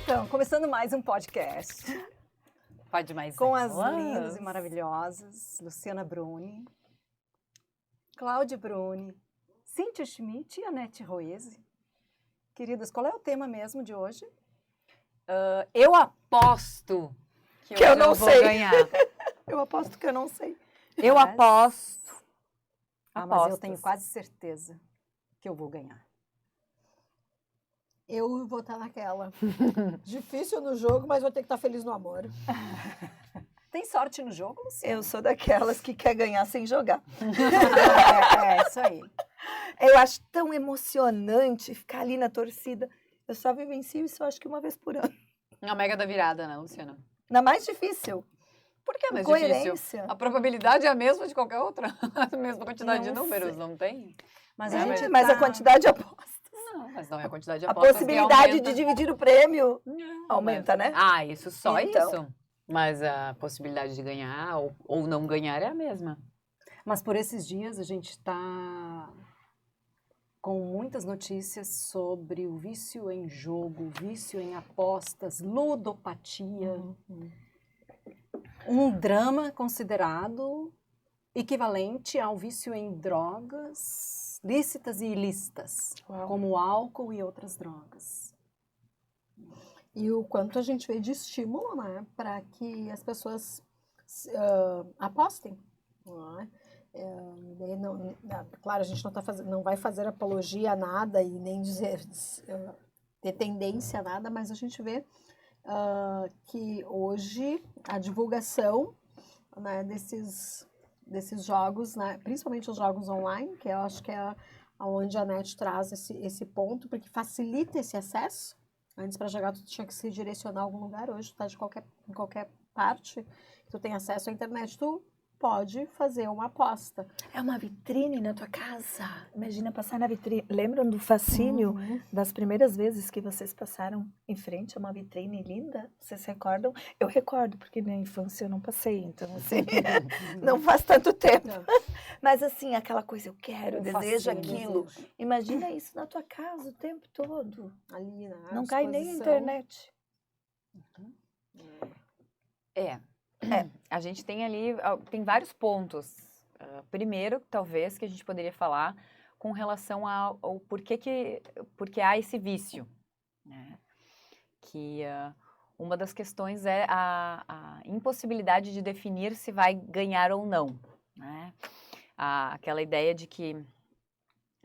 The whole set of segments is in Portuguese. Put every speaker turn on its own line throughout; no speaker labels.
Então, começando mais um podcast.
Pode mais
com as lindas e maravilhosas Luciana Bruni, Cláudia Bruni, Cíntia Schmidt e Anete Roese. Queridas, qual é o tema mesmo de hoje?
Eu aposto que
eu não
vou
sei.
ganhar.
Eu aposto que eu não sei.
Eu aposto.
Mas eu tenho quase certeza que eu vou ganhar.
Eu vou estar naquela. Difícil no jogo, mas vou ter que estar feliz no amor.
Tem sorte no jogo, Luciana?
Eu sou daquelas que quer ganhar sem jogar.
É isso aí.
Eu acho tão emocionante ficar ali na torcida. Eu só vivencio isso, acho que uma vez por ano.
A mega da virada, né, Luciana?
Na mais difícil.
Por que é mais
Coerência.
difícil? A probabilidade é a mesma de qualquer outra? A mesma quantidade de
Não
números,
sei.
não tem?
Mas
Mas a quantidade de apostas.
Não, mas não é a quantidade de
A
apostas
possibilidade
que aumenta.
de dividir o prêmio
Não,
aumenta, né?
Ah, isso, só
Então.
isso. Mas a possibilidade de ganhar ou não ganhar é a mesma.
Mas por esses dias a gente está com muitas notícias sobre o vício em jogo, vício em apostas, ludopatia. Um drama considerado equivalente ao vício em drogas lícitas e ilícitas, como álcool e outras drogas.
E o quanto a gente vê de estímulo, né? Para que as pessoas apostem. Não é? Claro, a gente não vai fazer apologia a nada e nem dizer ter tendência a nada, mas a gente vê que hoje a divulgação, né, desses jogos, né, principalmente os jogos online, que eu acho que é onde a NET traz esse ponto, porque facilita esse acesso. Antes, para jogar, tu tinha que se direcionar a algum lugar. Hoje, tu tá em qualquer parte que tu tem acesso à internet, tu pode fazer uma aposta.
É uma vitrine na tua casa. Imagina passar na vitrine. Lembram do fascínio das primeiras vezes que vocês passaram em frente a uma vitrine linda? Vocês recordam? Eu recordo, porque na infância eu não passei, então assim, não faz tanto tempo. Mas assim, aquela coisa, eu quero, desejo aquilo. Imagina isso na tua casa o tempo todo.
Ali, né?
Não cai nem a internet.
A gente tem ali, tem vários pontos. Primeiro, talvez, que a gente poderia falar com relação ao porque há esse vício, né? Que uma das questões é a impossibilidade de definir se vai ganhar ou não, né? Aquela ideia de que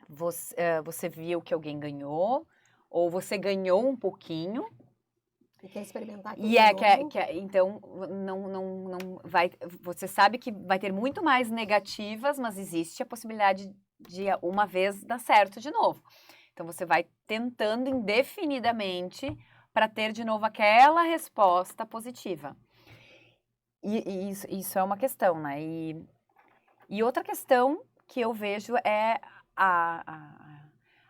você viu que alguém ganhou, ou você ganhou um pouquinho,
e quer experimentar aquilo
então não vai. Você sabe que vai ter muito mais negativas, mas existe a possibilidade de uma vez dar certo de novo. Então você vai tentando indefinidamente para ter de novo aquela resposta positiva. E isso é uma questão, né? E outra questão que eu vejo é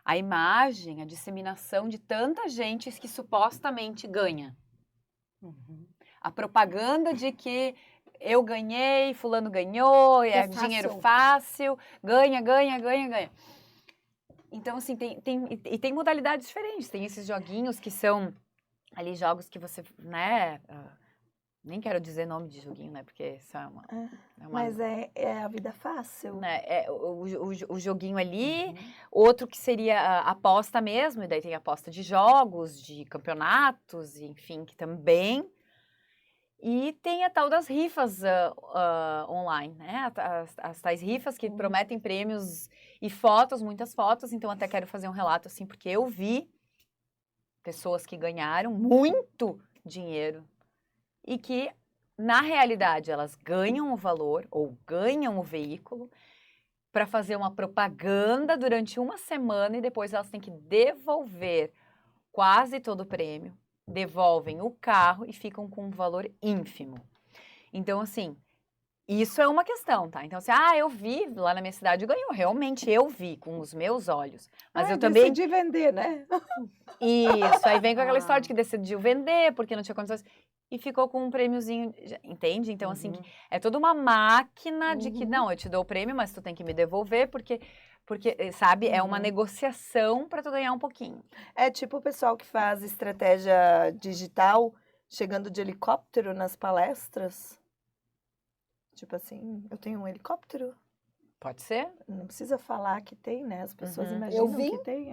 a imagem, a disseminação de tanta gente que supostamente ganha. A propaganda de que eu ganhei, fulano ganhou, é dinheiro fácil, ganha. Então, assim, tem modalidades diferentes. Tem esses joguinhos que são ali jogos que você, né... nem quero dizer nome de joguinho, né? Porque isso é uma...
Mas é a vida fácil.
Né? O joguinho ali, outro que seria a aposta mesmo, e daí tem a aposta de jogos, de campeonatos, enfim, que também. E tem a tal das rifas online, né? As tais rifas que prometem prêmios e fotos, muitas fotos. Então, até quero fazer um relato, assim, porque eu vi pessoas que ganharam muito dinheiro e que, na realidade, elas ganham o valor ou ganham o veículo para fazer uma propaganda durante uma semana e depois elas têm que devolver quase todo o prêmio, devolvem o carro e ficam com um valor ínfimo. Então, assim, isso é uma questão, tá? Então, assim, eu vi lá na minha cidade, ganhou. Realmente, eu vi com os meus olhos. Mas eu também...
decidi vender, né?
Isso, aí vem com aquela história de que decidiu vender porque não tinha condições... E ficou com um prêmiozinho, entende? Então, assim, é toda uma máquina de que, não, eu te dou o prêmio, mas tu tem que me devolver, porque Porque, sabe, é uma negociação para tu ganhar um pouquinho.
É tipo o pessoal que faz estratégia digital chegando de helicóptero nas palestras. Tipo assim, eu tenho um helicóptero.
Pode ser?
Não precisa falar que tem, né? As pessoas
Uhum.
imaginam
Eu vim.
que tem.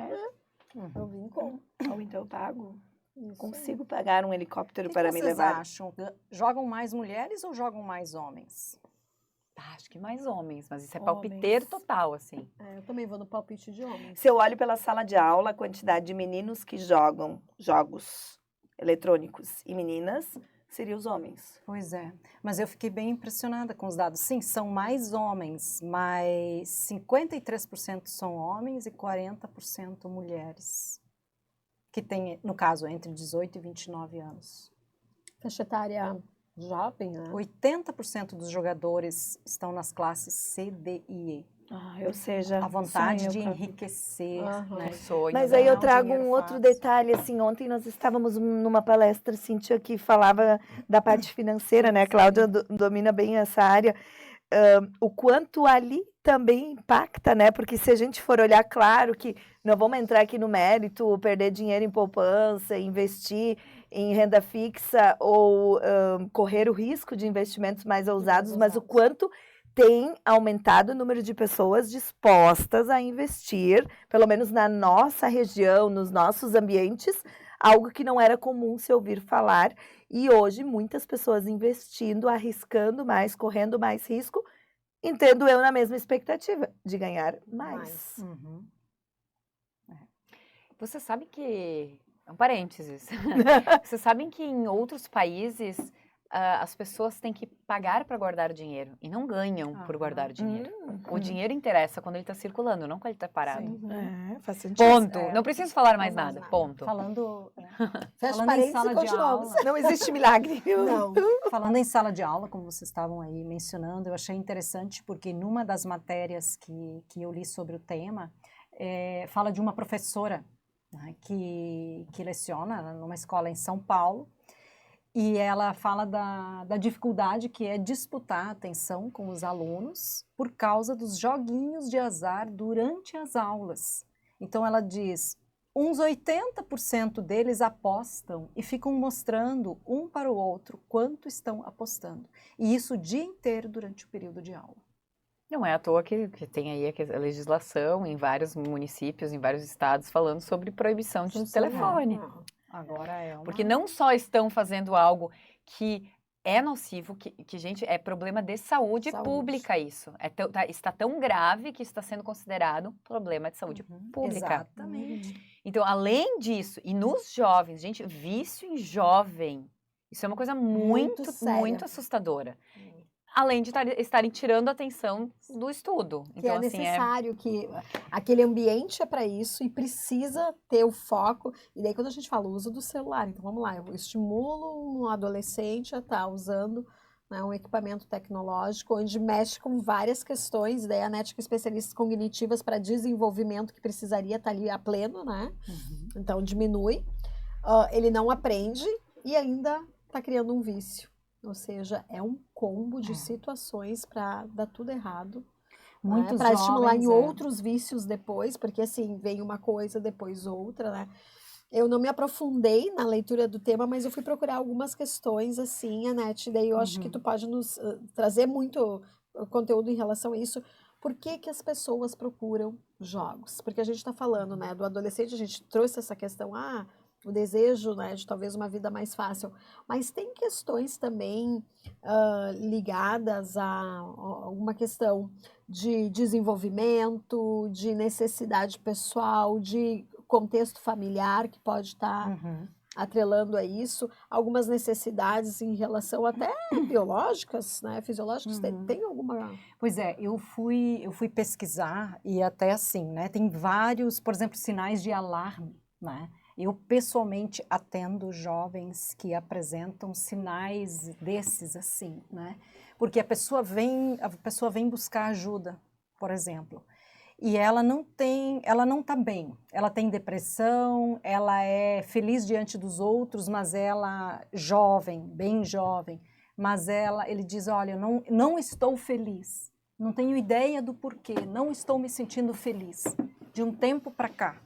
Eu vim com.
Ou então eu pago.
Isso aí.
Consigo pagar um
O
helicóptero
que
para
que
me
vocês
levar.
acham? Jogam mais mulheres ou jogam mais homens?
Acho que mais homens, mas isso é
Homens.
palpiteiro total, assim.
Eu também vou no palpite de homens.
Se eu olho pela sala de aula, a quantidade de meninos que jogam jogos eletrônicos e meninas seria os homens.
Pois é, mas eu fiquei bem impressionada com os dados. Sim, são mais homens, mas 53% são homens e 40% mulheres. Que tem, no caso, entre 18 e 29 anos.
Faixa etária jovem, né?
80% dos jogadores estão nas classes C, D e E.
Ou seja,
A vontade
sonho
de
pra-
enriquecer,
Aham.
né?
Sonho,
Mas
né?
aí eu
Não,
trago
dinheiro
um outro
fácil.
detalhe, assim, ontem nós estávamos numa palestra, Cíntia, que falava da parte financeira, né? A Cláudia domina bem essa área. O quanto ali também impacta, né? Porque se a gente for olhar, claro que não vamos entrar aqui no mérito, perder dinheiro em poupança, investir em renda fixa ou correr o risco de investimentos mais ousados, mas o quanto tem aumentado o número de pessoas dispostas a investir, pelo menos na nossa região, nos nossos ambientes, algo que não era comum se ouvir falar. E hoje, muitas pessoas investindo, arriscando mais, correndo mais risco, entendo eu na mesma expectativa de ganhar mais.
Uhum.
Você sabe que... Um parênteses. Vocês sabem que em outros países as pessoas têm que pagar para guardar dinheiro e não ganham por guardar dinheiro. O dinheiro interessa quando ele está circulando, não quando ele está parado.
Sim.
Faz sentido.
Ponto.
É.
Não preciso falar mais
Não mais
nada.
nada.
Ponto.
Falando,
Fecha
Falando em
parênteses
sala
e
de
continuamos.
aula.
Não existe milagre.
Não.
falando em sala de aula, como vocês estavam aí mencionando, eu achei interessante porque numa das matérias que eu li sobre o tema, fala de uma professora, né, que leciona numa escola em São Paulo, e ela fala da dificuldade que é disputar a atenção com os alunos por causa dos joguinhos de azar durante as aulas. Então ela diz, uns 80% deles apostam e ficam mostrando um para o outro quanto estão apostando. E isso o dia inteiro durante o período de aula.
Não é à toa que tem aí a legislação em vários municípios, em vários estados, falando sobre proibição de telefone.
Agora é uma...
Porque não só estão fazendo algo que é nocivo, que gente, é problema de saúde pública isso. Está tão grave que está sendo considerado problema de saúde pública.
Exatamente.
Então, além disso, e nos jovens, gente, vício em jovem, isso é uma coisa
Muito
muito,
séria.
muito assustadora. Além de estarem tirando a atenção do estudo.
Que
Então,
é
assim,
necessário que aquele ambiente é para isso e precisa ter o foco. E daí quando a gente fala o uso do celular, então vamos lá, eu estimulo um adolescente a estar usando, né, um equipamento tecnológico onde mexe com várias questões, daí a NET com especialistas cognitivas para desenvolvimento que precisaria estar ali a pleno, né? Então diminui, ele não aprende e ainda está criando um vício. Ou seja, é um combo de situações para dar tudo errado.
Muitos
Para estimular em
jovens,
outros vícios depois, porque assim, vem uma coisa, depois outra, né? Eu não me aprofundei na leitura do tema, mas eu fui procurar algumas questões assim, Anete, daí eu acho que tu pode nos trazer muito conteúdo em relação a isso. Por que que as pessoas procuram jogos? Porque a gente está falando, né, do adolescente, a gente trouxe essa questão, o desejo, né, de talvez uma vida mais fácil, mas tem questões também ligadas a alguma questão de desenvolvimento, de necessidade pessoal, de contexto familiar que pode estar atrelando a isso, algumas necessidades em relação até biológicas, né, fisiológicas, tem alguma...
Pois é, eu fui pesquisar e até assim, né, tem vários, por exemplo, sinais de alarme, né? Eu pessoalmente atendo jovens que apresentam sinais desses assim, né? Porque a pessoa vem buscar ajuda, por exemplo, e ela não está bem, ela tem depressão, ela é feliz diante dos outros, mas ela jovem, bem jovem, mas ele diz, olha, não estou feliz. não tenho ideia do porquê, não estou me sentindo feliz de um tempo para cá.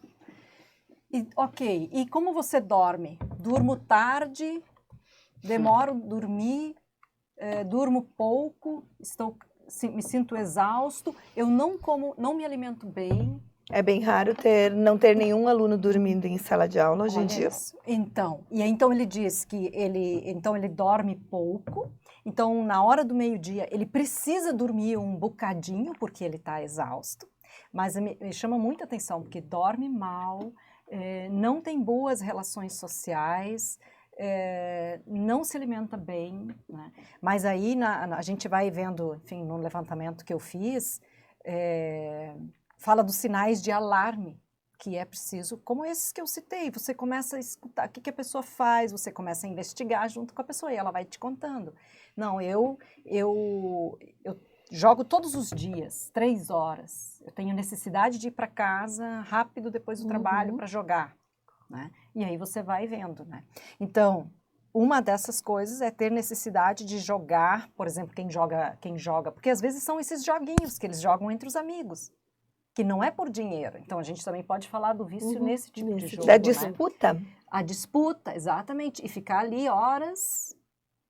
E, ok, e como você dorme? Durmo tarde, demoro a dormir, durmo pouco, me sinto exausto, eu não como, não me alimento bem.
É bem raro não ter nenhum aluno dormindo em sala de aula hoje em dia.
Isso. Então ele diz que ele dorme pouco. Então, na hora do meio-dia, ele precisa dormir um bocadinho, porque ele está exausto. Mas me chama muita atenção, porque dorme mal, não tem boas relações sociais, não se alimenta bem, né? Mas aí a gente vai vendo, enfim, no levantamento que eu fiz, fala dos sinais de alarme, que é preciso, como esses que eu citei, você começa a escutar o que a pessoa faz, você começa a investigar junto com a pessoa e ela vai te contando. Não, eu jogo todos os dias, 3 horas. Eu tenho necessidade de ir para casa rápido depois do trabalho para jogar, né? E aí você vai vendo, né? Então, uma dessas coisas é ter necessidade de jogar, por exemplo, quem joga, porque às vezes são esses joguinhos que eles jogam entre os amigos, que não é por dinheiro. Então, a gente também pode falar do vício nesse tipo de jogo.
Da
né?
disputa.
A disputa, exatamente. E ficar ali horas,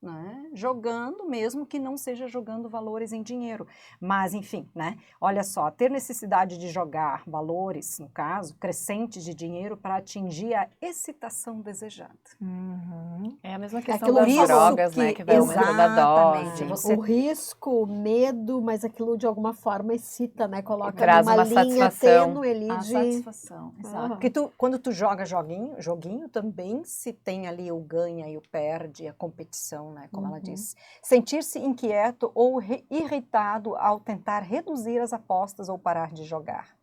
né, jogando, mesmo que não seja jogando valores em dinheiro. Mas, enfim, né? Olha só, ter necessidade de jogar valores, no caso, crescentes de dinheiro para atingir a excitação desejada.
É a mesma questão
Aquilo
das drogas, né? Que vai aumentando a dose.
Você
O risco, o medo, mas aquilo de alguma forma excita, né? Coloca
traz
numa
uma
linha
satisfação.
tênue ali
a
de...
satisfação, exato. Porque quando tu joga joguinho também se tem ali o ganha e o perde, a competição, né? Como ela disse. Sentir-se inquieto ou irritado ao tentar reduzir as apostas ou parar de jogar.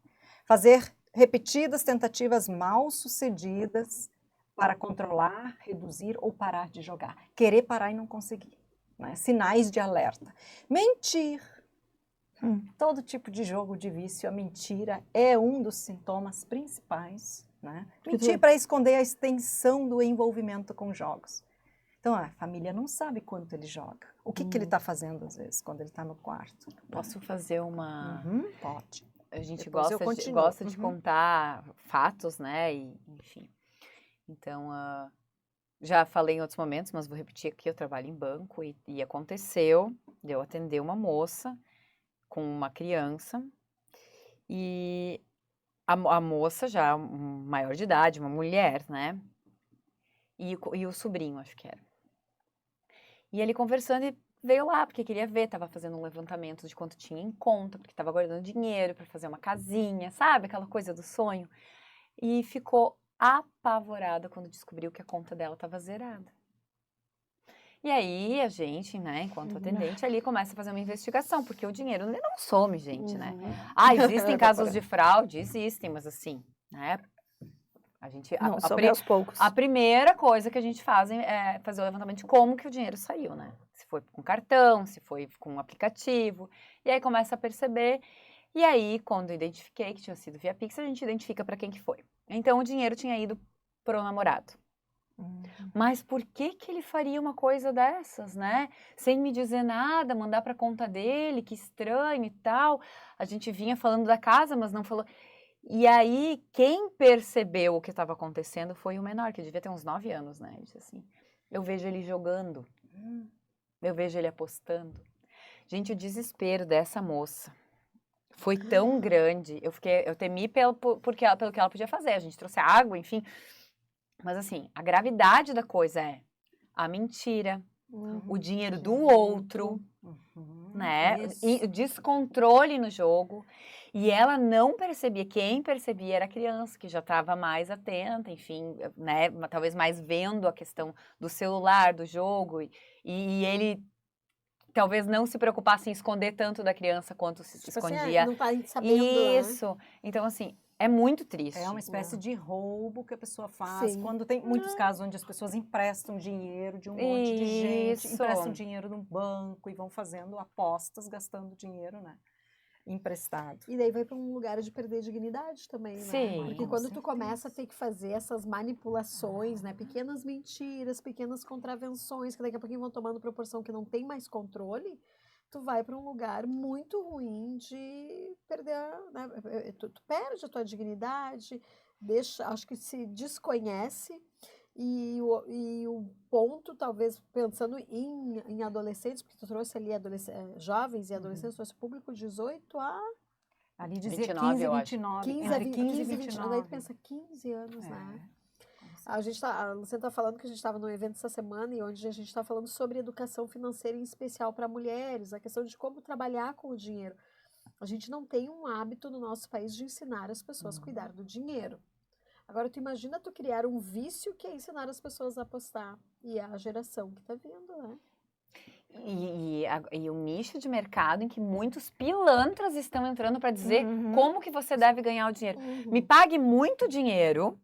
Fazer repetidas tentativas mal sucedidas para controlar, reduzir ou parar de jogar. Querer parar e não conseguir. Né? Sinais de alerta. Mentir. Todo tipo de jogo de vício, a mentira é um dos sintomas principais. Né? Mentir para esconder a extensão do envolvimento com jogos. Então, a família não sabe quanto ele joga. O que ele está fazendo, às vezes, quando ele está no quarto.
Posso fazer uma...
Pode.
A gente
Depois
gosta de contar fatos, né? E, enfim. Então, já falei em outros momentos, mas vou repetir aqui, eu trabalho em banco e aconteceu de eu atender uma moça com uma criança e a moça já maior de idade, uma mulher, né? E o sobrinho, acho que era. E ele conversando e veio lá, porque queria ver, estava fazendo um levantamento de quanto tinha em conta, porque estava guardando dinheiro para fazer uma casinha, sabe? Aquela coisa do sonho. E ficou apavorada quando descobriu que a conta dela estava zerada. E aí a gente, né, enquanto atendente, ali começa a fazer uma investigação, porque o dinheiro não some, gente, né? Ah, existem casos de fraude? Existem, mas assim, né? A gente,
aos poucos.
A primeira coisa que a gente faz é fazer o levantamento de como que o dinheiro saiu, né? Se foi com cartão, se foi com aplicativo. E aí começa a perceber. E aí, quando eu identifiquei que tinha sido via Pix, a gente identifica para quem que foi. Então, o dinheiro tinha ido pro namorado. Mas por que ele faria uma coisa dessas, né? Sem me dizer nada, mandar para conta dele, que estranho e tal. A gente vinha falando da casa, mas não falou... E aí, quem percebeu o que estava acontecendo foi o menor, que devia ter uns 9 anos, né? Ele disse assim, eu vejo ele jogando, eu vejo ele apostando. Gente, o desespero dessa moça foi tão grande, eu temi pelo que ela podia fazer, a gente trouxe água, enfim. Mas assim, a gravidade da coisa é a mentira, o dinheiro do outro, né? E o descontrole no jogo. E ela não percebia, quem percebia era a criança, que já estava mais atenta, enfim, né, talvez mais vendo a questão do celular, do jogo, e ele talvez não se preocupasse em esconder tanto da criança quanto se escondia.
Não tá sabendo,
isso, então assim, é muito triste.
É uma espécie de roubo que a pessoa faz. Sim. Quando tem muitos casos onde as pessoas emprestam dinheiro de um monte de gente, emprestam dinheiro no banco e vão fazendo apostas, gastando dinheiro, né? Emprestado.
E daí vai para um lugar de perder dignidade também, né?
Sim,
porque quando tu começa a ter que fazer essas manipulações, né? Pequenas mentiras, pequenas contravenções, que daqui a pouquinho vão tomando proporção que não tem mais controle, tu vai para um lugar muito ruim de perder, né? Tu perde a tua dignidade, acho que se desconhece. E o ponto, talvez, pensando em adolescentes, porque tu trouxe ali jovens e adolescentes, trouxe público 18 a...
Ali dizia
29,
15 e
eu acho.
29.
15
Entre 15 e
29. Daí tu
29.
pensa, 15 anos, né?
É.
A Luciana tá falando que a gente estava num evento essa semana e onde a gente está falando sobre educação financeira, em especial para mulheres, a questão de como trabalhar com o dinheiro. A gente não tem um hábito no nosso país de ensinar as pessoas a cuidar do dinheiro. Agora, tu imagina tu criar um vício que é ensinar as pessoas a apostar. E é a geração que tá vindo, né?
E um nicho de mercado em que muitos pilantras estão entrando para dizer como que você deve ganhar o dinheiro. Me pague muito dinheiro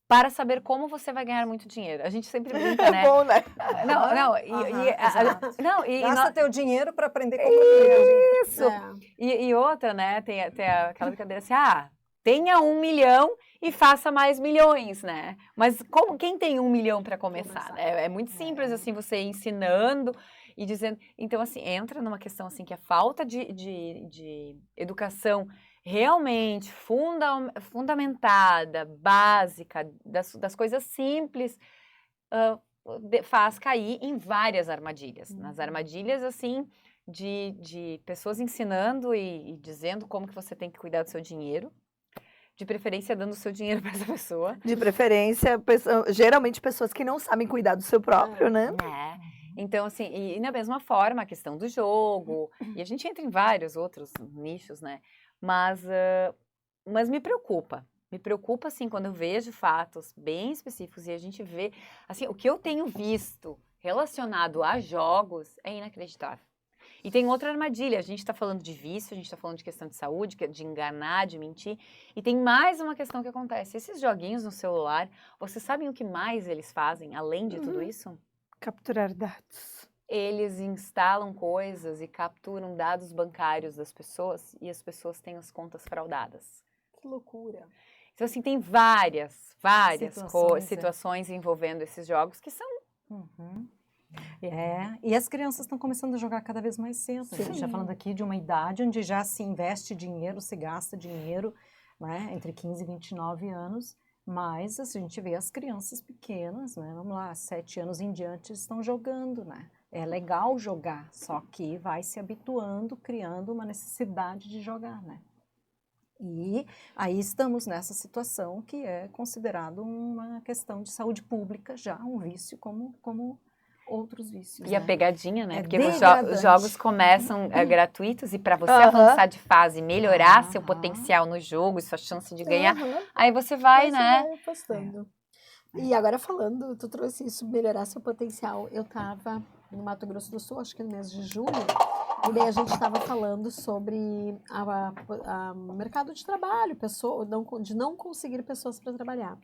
para saber como você vai ganhar muito dinheiro. A gente sempre brinca, né?
É bom, né?
Gasta teu dinheiro para aprender como ganhar dinheiro.
Isso. E outra, né? Tem aquela brincadeira assim, tenha 1 milhão e faça mais milhões, né? Mas quem tem 1 milhão para começar? Né? É muito simples, assim, você ensinando e dizendo... Então, assim, entra numa questão, assim, que a falta de educação realmente fundamentada, básica, das coisas simples, faz cair em várias armadilhas. Nas armadilhas, assim, de pessoas ensinando e dizendo como que você tem que cuidar do seu dinheiro, de preferência dando o seu dinheiro para essa pessoa.
De preferência, geralmente pessoas que não sabem cuidar do seu próprio, né?
Então, assim, e na mesma forma, a questão do jogo, e a gente entra em vários outros nichos, né? Mas me preocupa. Me preocupa, assim, quando eu vejo fatos bem específicos e a gente vê, assim, o que eu tenho visto relacionado a jogos é inacreditável. E tem outra armadilha, a gente está falando de vício, a gente está falando de questão de saúde, de enganar, de mentir, e tem mais uma questão que acontece. Esses joguinhos no celular, vocês sabem o que mais eles fazem, além de tudo isso?
Capturar dados.
Eles instalam coisas e capturam dados bancários das pessoas e as pessoas têm as contas fraudadas.
Que loucura.
Então, assim, tem várias
situações
envolvendo esses jogos que são...
E as crianças estão começando a jogar cada vez mais cedo. A gente está falando aqui de uma idade onde já se investe dinheiro, se gasta dinheiro, né, entre 15 e 29 anos, mas a gente vê as crianças pequenas, né, vamos lá, 7 anos em diante estão jogando, né. É legal jogar, só que vai se habituando, criando uma necessidade de jogar, né. E aí estamos nessa situação que é considerado uma questão de saúde pública já, um vício como outros vícios.
E a pegadinha, né?
É
porque
degradante.
os jogos começam gratuitos e para você avançar de fase, melhorar seu potencial no jogo e sua chance de ganhar, aí você vai, né?
Vai apostando. E agora falando, tu trouxe isso, melhorar seu potencial. Eu estava no Mato Grosso do Sul, acho que no mês de julho, e daí a gente estava falando sobre o mercado de trabalho, de não conseguir pessoas para trabalhar.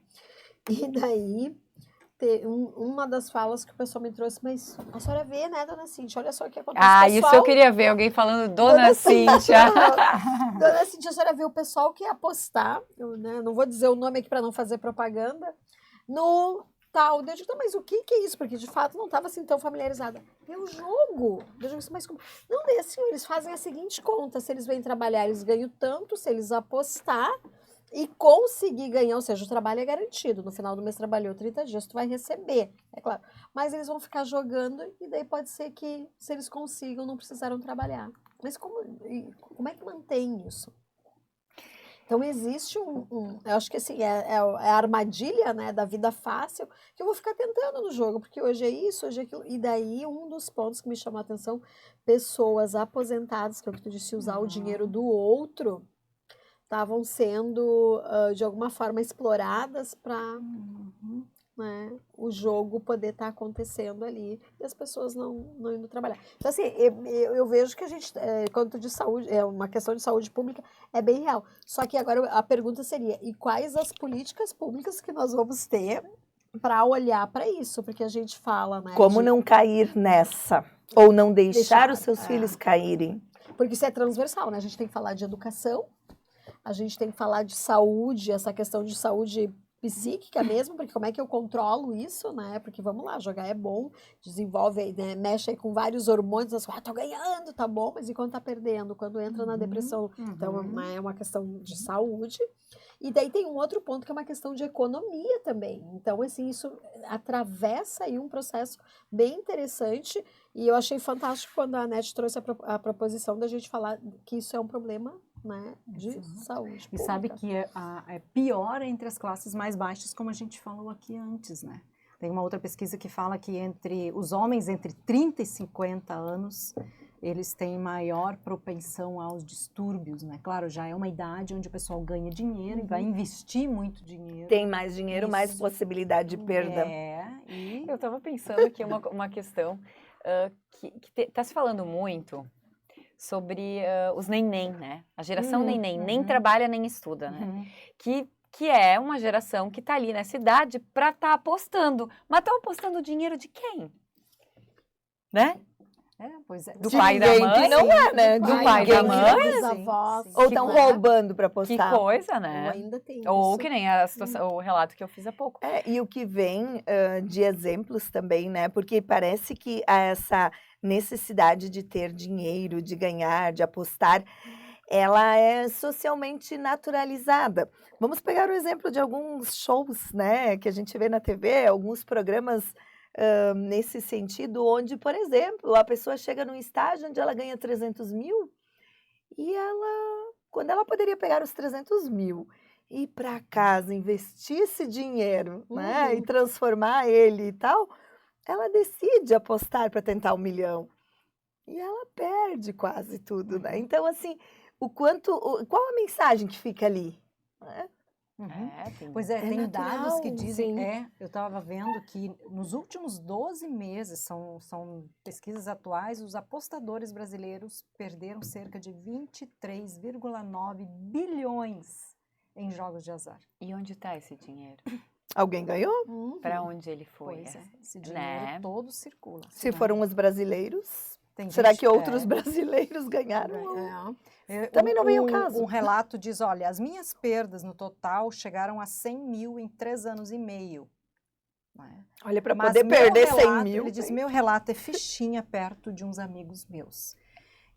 E daí, uma das falas que o pessoal me trouxe, mas a senhora vê, né, dona Cíntia, olha só o que acontece.
Isso eu queria ver, alguém falando, dona Cíntia.
Dona Cíntia, a senhora vê o pessoal que ia apostar, não vou dizer o nome aqui para não fazer propaganda, no tal. Eu digo, mas o que é isso? Porque de fato não estava assim tão familiarizada. É o jogo. Eu digo, mas como? Não, daí assim, eles fazem a seguinte conta: se eles vêm trabalhar, eles ganham tanto, se eles apostar e conseguir ganhar, ou seja, o trabalho é garantido. No final do mês trabalhou 30 dias, tu vai receber, é claro. Mas eles vão ficar jogando e daí pode ser que, se eles consigam, não precisaram trabalhar. Mas como é que mantém isso? Então, existe eu acho que assim, é a armadilha, né, da vida fácil, que eu vou ficar tentando no jogo, porque hoje é isso, hoje é aquilo. E daí, um dos pontos que me chamou a atenção, pessoas aposentadas, que é o que tu disse, usar o dinheiro do outro, estavam sendo, de alguma forma, exploradas para né, o jogo poder estar acontecendo ali e as pessoas não indo trabalhar. Então, assim, eu vejo que a gente, quanto de saúde, é uma questão de saúde pública, é bem real. Só que agora a pergunta seria, e quais as políticas públicas que nós vamos ter para olhar para isso? Porque a gente fala, né?
Como não cair nessa? Ou não deixar os seus filhos caírem?
Porque isso é transversal, né? A gente tem que falar de educação, a gente tem que falar de saúde, essa questão de saúde psíquica mesmo, porque como é que eu controlo isso, né? Porque vamos lá, jogar é bom, desenvolve, né? Mexe aí com vários hormônios, assim, tô ganhando, tá bom, mas e quando tá perdendo? Quando entra na depressão? Então, né, é uma questão de saúde. E daí tem um outro ponto que é uma questão de economia também. Então, assim, isso atravessa aí um processo bem interessante e eu achei fantástico quando a Anete trouxe a proposição da gente falar que isso é um problema, né, de saúde
E
pública.
sabe que é pior entre as classes mais baixas, como a gente falou aqui antes, né? Tem uma outra pesquisa que fala que entre os homens entre 30 e 50 anos, eles têm maior propensão aos distúrbios, né? Claro, já é uma idade onde o pessoal ganha dinheiro e vai investir muito dinheiro.
Tem mais dinheiro, mais
Isso.
possibilidade de perda.
E
Eu estava pensando aqui uma questão que está se falando muito sobre os neném, né? A geração neném, nem trabalha nem estuda, né? Que é uma geração que está ali nessa idade para estar apostando. Mas estão apostando dinheiro de quem? Né?
pois é.
Do
De
pai e da
ninguém
mãe?
que não é, né?
Do pai e da mãe?
Dos avós.
Ou estão roubando para
Que
apostar.
coisa,
Ou
né?
ainda tem
Ou
isso.
que nem a situação, o relato que eu fiz há pouco.
E o que vem de exemplos também, né? Porque parece que há essa necessidade de ter dinheiro, de ganhar, de apostar, ela é socialmente naturalizada. Vamos pegar o exemplo de alguns shows, né? Que a gente vê na TV, alguns programas nesse sentido, onde, por exemplo, a pessoa chega num estágio onde ela ganha 300 mil e quando ela poderia pegar os 300 mil ir para casa, investir esse dinheiro, né, e transformar ele e tal, ela decide apostar para tentar 1 milhão. E ela perde quase tudo, né? Então, assim, qual a mensagem que fica ali? Né?
Pois é, tem
natural,
dados que dizem,
sim.
eu estava vendo que nos últimos 12 meses, são pesquisas atuais, os apostadores brasileiros perderam cerca de 23,9 bilhões em jogos de azar.
E onde está esse dinheiro?
Alguém ganhou?
Para onde ele foi?
Pois é, esse dinheiro
Né?
todo circula.
Se foram os brasileiros,
Tem
será
gente-
que outros brasileiros ganharam? Também não vem o caso.
Um relato diz, olha, as minhas perdas no total chegaram a 100 mil em 3 anos e meio. Né?
Olha, para
Mas
poder
meu
perder 100
relato,
mil.
Ele diz, meu relato é fichinha perto de uns amigos meus.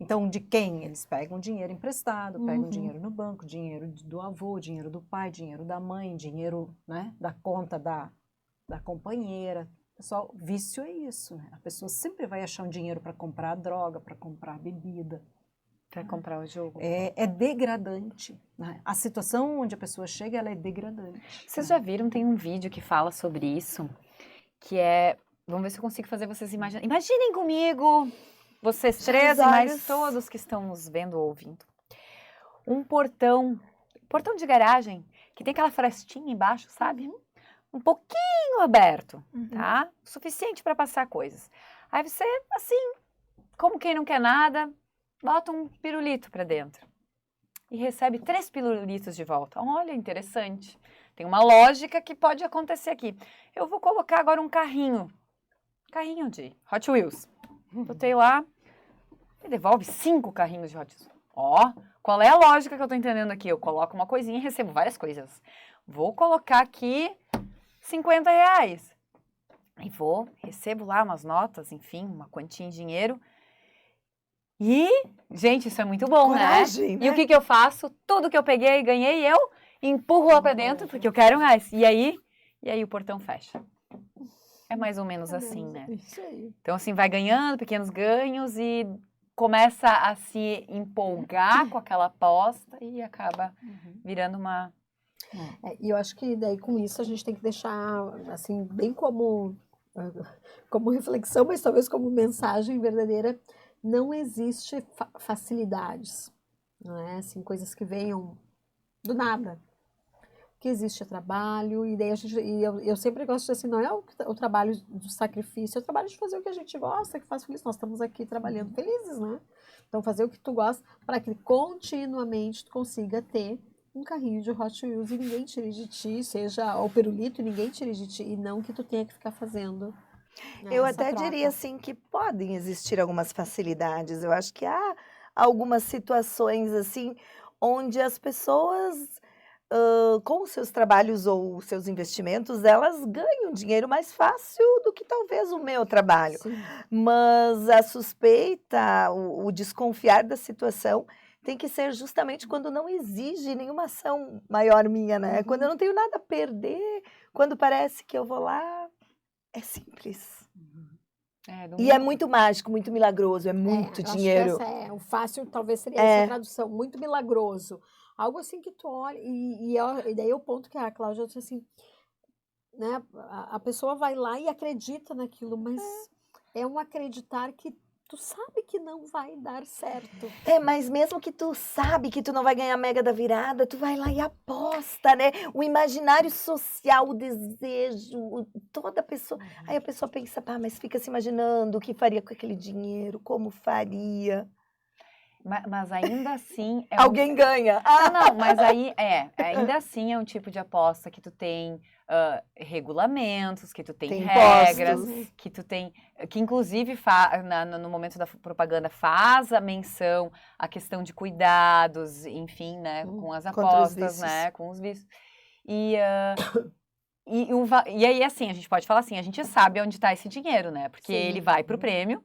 Então, de quem? Eles pegam dinheiro emprestado, pegam dinheiro no banco, dinheiro do avô, dinheiro do pai, dinheiro da mãe, dinheiro, né, da conta da companheira. Pessoal, vício é isso, né? A pessoa sempre vai achar um dinheiro para comprar droga, para comprar bebida.
Para comprar o jogo.
É degradante. Né? A situação onde a pessoa chega, ela é degradante.
Vocês já viram, tem um vídeo que fala sobre isso, que é, vamos ver se eu consigo fazer vocês imaginarem. Imaginem comigo, vocês três, mas todos que estão nos vendo ou ouvindo. Um portão de garagem, que tem aquela frestinha embaixo, sabe? Um pouquinho aberto, tá? O suficiente para passar coisas. Aí você, assim, como quem não quer nada, bota um pirulito para dentro e recebe 3 pirulitos de volta. Olha, interessante. Tem uma lógica que pode acontecer aqui. Eu vou colocar agora um carrinho de Hot Wheels. Botei lá e devolve 5 carrinhos de Hot Wheels. Ó, qual é a lógica que eu tô entendendo aqui? Eu coloco uma coisinha e recebo várias coisas. Vou colocar aqui 50 reais. E recebo lá umas notas, enfim, uma quantia em dinheiro. E, gente, isso é muito bom,
Coragem,
né? E o que eu faço? Tudo que eu peguei e ganhei, eu empurro lá pra dentro, porque eu quero mais. E aí o portão fecha. É mais ou menos assim, né?
Isso aí.
Então, assim, vai ganhando pequenos ganhos e começa a se empolgar com aquela aposta e acaba virando uma...
E eu acho que daí com isso a gente tem que deixar, assim, bem como reflexão, mas talvez como mensagem verdadeira, não existe facilidades, não é? Assim, coisas que venham do nada. O que existe é trabalho, e daí eu sempre gosto de assim, não é o trabalho do sacrifício, é o trabalho de fazer o que a gente gosta, que faz feliz. Nós estamos aqui trabalhando felizes, né? Então, fazer o que tu gosta para que continuamente tu consiga ter um carrinho de Hot Wheels e ninguém tire de ti, seja o pirulito, ninguém tire de ti, e não que tu tenha que ficar fazendo.
Eu
essa
até
troca.
diria assim que podem existir algumas facilidades. Eu acho que há algumas situações assim onde as pessoas com os seus trabalhos ou os seus investimentos, elas ganham dinheiro mais fácil do que talvez o meu trabalho.
Sim.
Mas a suspeita, o desconfiar da situação tem que ser justamente quando não exige nenhuma ação maior minha, né? Quando eu não tenho nada a perder, quando parece que eu vou lá, é simples. E é muito mágico, muito milagroso, é muito
eu
dinheiro.
Acho que o fácil talvez seria essa tradução, muito milagroso. Algo assim que tu olha, e daí o ponto que a Cláudia disse assim, né, a pessoa vai lá e acredita naquilo, mas é um acreditar que tu sabe que não vai dar certo.
Mas mesmo que tu sabe que tu não vai ganhar mega da virada, tu vai lá e aposta, né? O imaginário social, o desejo, toda pessoa. Aí a pessoa pensa, pá, mas fica se imaginando o que faria com aquele dinheiro, como faria.
Mas ainda assim...
Alguém ganha.
Não, mas aí ainda assim é um tipo de aposta que tu tem regulamentos, que tu tem regras, que tu tem... Que inclusive no momento da propaganda faz a menção à questão de cuidados, enfim, né, com as apostas, né, com os vícios. E aí, assim, a gente pode falar assim, a gente sabe onde está esse dinheiro, né, porque ele vai para o prêmio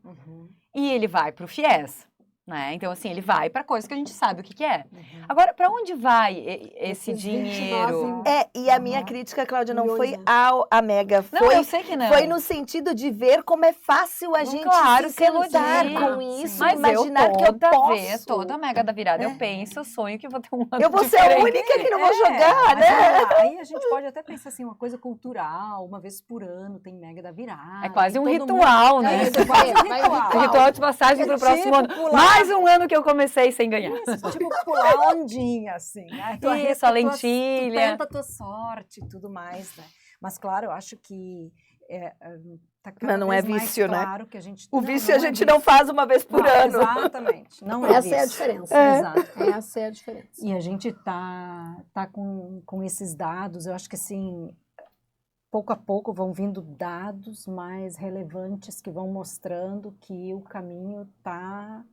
e ele vai para o FIES. Né? Então, assim, ele vai para coisas que a gente sabe o que é. Agora, para onde vai esse dinheiro?
E a minha crítica, Cláudia, não foi à Mega.
Não, eu sei que não.
Foi no sentido de ver como é fácil a gente se iludir com isso.
Mas
imaginar que eu posso.
Toda a Mega da Virada, eu penso, eu sonho que eu vou ter um ano
eu vou ser a única que não vou jogar, né?
Aí a gente pode até pensar assim, uma coisa cultural, uma vez por ano tem Mega da Virada.
É quase um ritual, né?
É quase um ritual.
Ritual de passagem para o próximo ano. Mais um ano que eu comecei sem ganhar.
Isso, tipo pular ondinha, assim, né?
Isso, a lentilha.
Tu tenta a tua sorte e tudo mais, né? Mas, claro, eu acho que tá cada
não
vez
é vício,
mais claro, né? Que a gente...
O vício a gente não faz uma vez por ano.
Exatamente. Não é
Essa é a diferença.
Exato.
Essa é a diferença.
E a gente tá com esses dados, eu acho que assim... Pouco a pouco vão vindo dados mais relevantes que vão mostrando que o caminho tá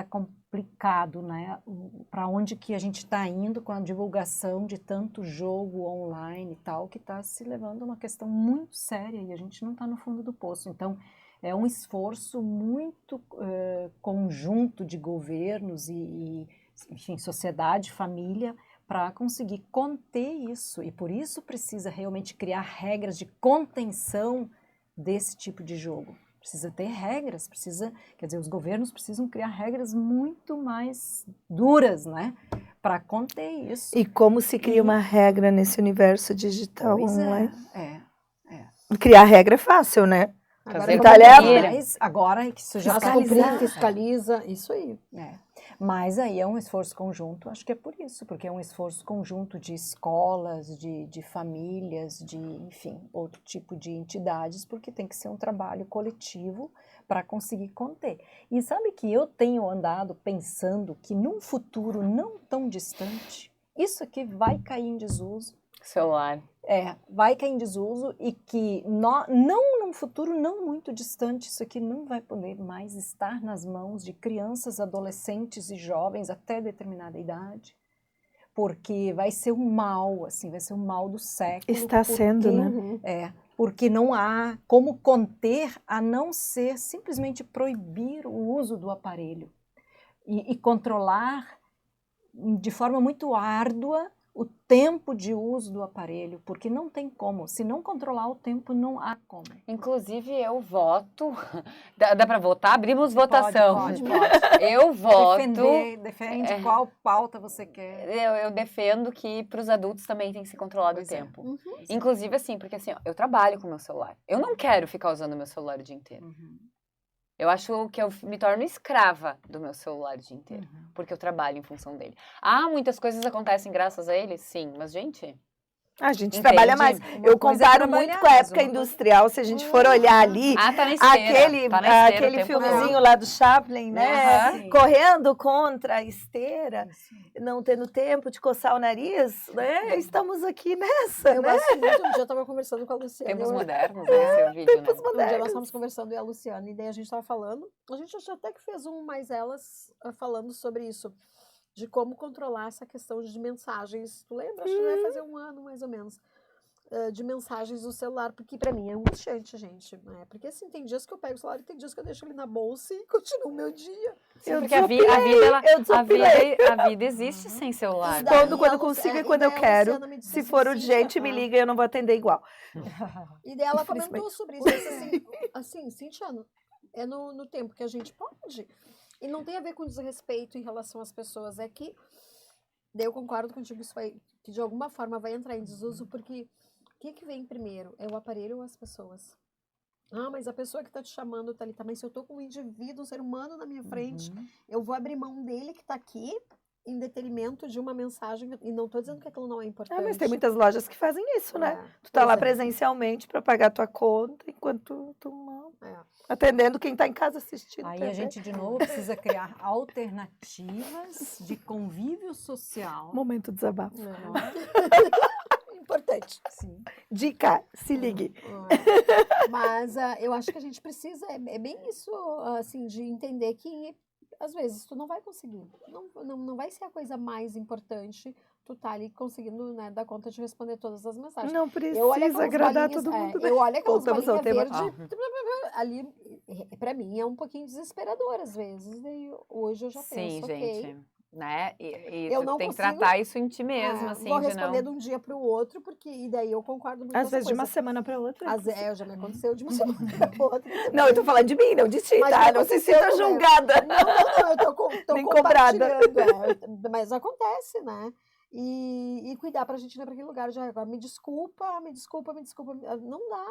complicado, né? Para onde que a gente está indo com a divulgação de tanto jogo online e tal, que está se levando a uma questão muito séria e a gente não está no fundo do poço. Então, é um esforço muito conjunto de governos e, enfim, sociedade, família, para conseguir conter isso. E por isso precisa realmente criar regras de contenção desse tipo de jogo. Precisa ter regras, quer dizer, os governos precisam criar regras muito mais duras, né? Para conter isso.
E como se cria uma regra nesse universo digital online?
Criar
regra é fácil, né?
Agora que isso já
fiscaliza, isso aí.
Mas aí é um esforço conjunto, acho que é por isso, porque é um esforço conjunto de escolas, de famílias, de, enfim, outro tipo de entidades, porque tem que ser um trabalho coletivo para conseguir conter. E sabe que eu tenho andado pensando que num futuro não tão distante, isso aqui vai cair em desuso.
Celular.
Vai cair em desuso e que não num futuro não muito distante, isso aqui não vai poder mais estar nas mãos de crianças, adolescentes e jovens até determinada idade, porque vai ser um mal, assim, vai ser um mal do século.
Está sendo, né?
Porque não há como conter a não ser simplesmente proibir o uso do aparelho e controlar de forma muito árdua o tempo de uso do aparelho, porque não tem como. Se não controlar o tempo, não há como.
Inclusive, eu voto... Dá para votar? Abrimos votação.
Pode.
Eu voto...
Defende qual pauta você quer.
Eu defendo que para os adultos também tem que ser controlado o tempo. Inclusive, assim, porque assim, eu trabalho com o meu celular. Eu não quero ficar usando o meu celular o dia inteiro. Eu acho que eu me torno escrava do meu celular o dia inteiro, porque eu trabalho em função dele. Muitas coisas acontecem graças a ele, sim, mas, gente...
A gente trabalha mais. Eu comparo muito com a época industrial, se a gente for olhar ali,
tá na esteira,
aquele filmezinho lá do Chaplin, né? Correndo contra a esteira, não tendo tempo de coçar o nariz, né? Estamos aqui nessa,
Eu gosto muito, um dia eu estava conversando com a Luciana.
Tempos modernos, né? Seu vídeo,
tempos modernos. Um dia nós estávamos conversando, eu e a Luciana, e daí a gente estava falando, a gente até que fez um Mais Elas falando sobre isso. de como controlar essa questão de mensagens. Tu lembra? Acho que vai fazer um ano, mais ou menos, de mensagens no celular, porque pra mim é angustiante, gente, né? Porque assim, tem dias que eu pego o celular e tem dias que eu deixo ele na bolsa e continuo o meu dia.
Sim,
Eu
porque a vida, a vida existe sem celular.
Daí
Quando eu
a
consigo
Luci-
e quando eu
daí a
quero.
Luciana me disse
Se
assim,
for
Cíntia,
urgente, me liga e eu não vou atender igual.
E daí ela
Infelizmente.
comentou sobre isso, disse assim, Cíntia, é no tempo que a gente pode. E não tem a ver com desrespeito em relação às pessoas, é que, daí eu concordo contigo, isso vai, que de alguma forma vai entrar em desuso, porque o que vem primeiro? É o aparelho ou as pessoas? Ah, mas a pessoa que tá te chamando tá ali, tá, mas se eu tô com um indivíduo, um ser humano na minha frente, eu vou abrir mão dele que tá aqui, em detrimento de uma mensagem, e não tô dizendo que aquilo não é importante.
Mas tem muitas lojas que fazem isso, né? Tu tá
pois
lá
é.
presencialmente para pagar tua conta, enquanto tu não... atendendo quem tá em casa assistindo.
Aí
TV.
a gente, de novo, precisa criar alternativas de convívio social.
Momento desabafo.
Não é?
Importante.
Sim.
Dica, se ligue.
Mas eu acho que a gente precisa, é bem isso, assim, de entender que às vezes tu não vai conseguir. Não vai ser a coisa mais importante tu tá ali conseguindo, né, dar conta de responder todas as mensagens.
Não
Eu olho
precisa
aquelas
agradar
bolinhas,
todo mundo, né?
eu olho aquelas
Voltamos ao
bolinhas
tema.
verdes, ali, pra mim é um pouquinho desesperador às vezes. Daí hoje eu já
Sim,
penso,
gente.
ok.
Né? E
Eu
tu
não
tem que
consigo-
tratar isso em ti mesmo, assim,
vou
de
responder
não...
de um dia pro outro, porque e daí eu concordo muito com
Às
essa
vezes de uma
coisa.
semana para outra.
Já me aconteceu de uma semana pra outra.
Não, eu tô falando de mim, não de ti,
Mas
tá?
já
Não se
aconteceu
sinta
também.
julgada.
Não, eu tô
Nem cobrada.
compartilhando, mas acontece, né? E cuidar pra gente ir pra aquele lugar de agora, me desculpa, não dá.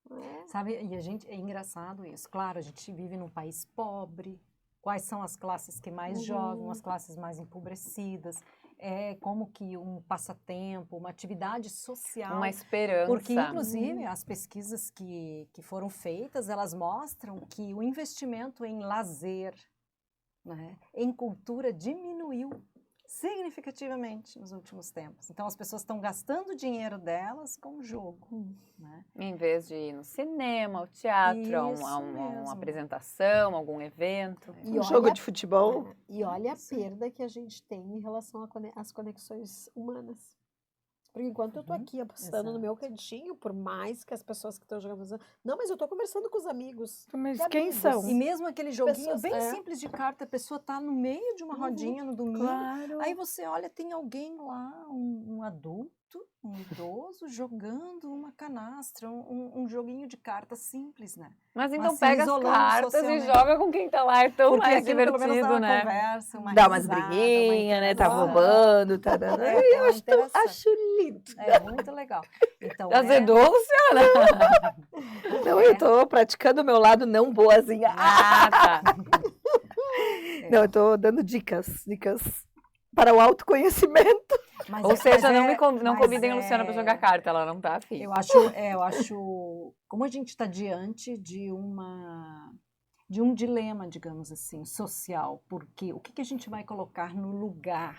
Né?
Sabe, e a gente, é engraçado isso. Claro, a gente vive num país pobre. Quais são as classes que mais jogam, as classes mais empobrecidas? É como que um passatempo, uma atividade social.
Uma esperança.
Porque, inclusive, as pesquisas que foram feitas, elas mostram que o investimento em lazer, né, em cultura diminuiu significativamente nos últimos tempos. Então, as pessoas estão gastando o dinheiro delas com o jogo. Né?
Em vez de ir no cinema, ao teatro, a
Isso
uma
mesmo.
apresentação, algum evento.
E
Um jogo de futebol.
E olha a perda que a gente tem em relação às conexões humanas. Porque enquanto eu tô aqui apostando no meu cantinho, por mais que as pessoas que estão jogando... Não, mas eu tô conversando com os amigos.
Mas
Que
quem
amigos.
são?
E mesmo aquele joguinho
Pessoas-
bem
é.
simples de carta, a pessoa está no meio de uma rodinha no domingo.
Claro.
Aí você olha, tem alguém lá, um adulto, um idoso, jogando uma canastra, um joguinho de cartas simples, né?
Mas então
se
pega as
isolando
cartas e
socialmente.
joga com quem tá lá, é tão
Porque
mais
aquilo pelo menos dá
divertido,
uma
né?
conversa, uma
Dá umas
risada, uma
briguinhas, né? Tá
interação.
roubando, tá dando.
É,
Eu
uma
acho,
interação.
acho lindo.
É muito legal. Então,
Azedou, Luciana?
Não, eu tô praticando o meu lado não boazinha.
Ah, tá.
Não, eu tô dando dicas para o autoconhecimento.
Mas
Ou
é-
seja,
mas
não,
é-
não
mas
convidem a
é-
Luciana pra jogar carta, ela não tá afim.
Eu acho, como a gente está diante de um dilema, digamos assim, social, porque o que a gente vai colocar no lugar?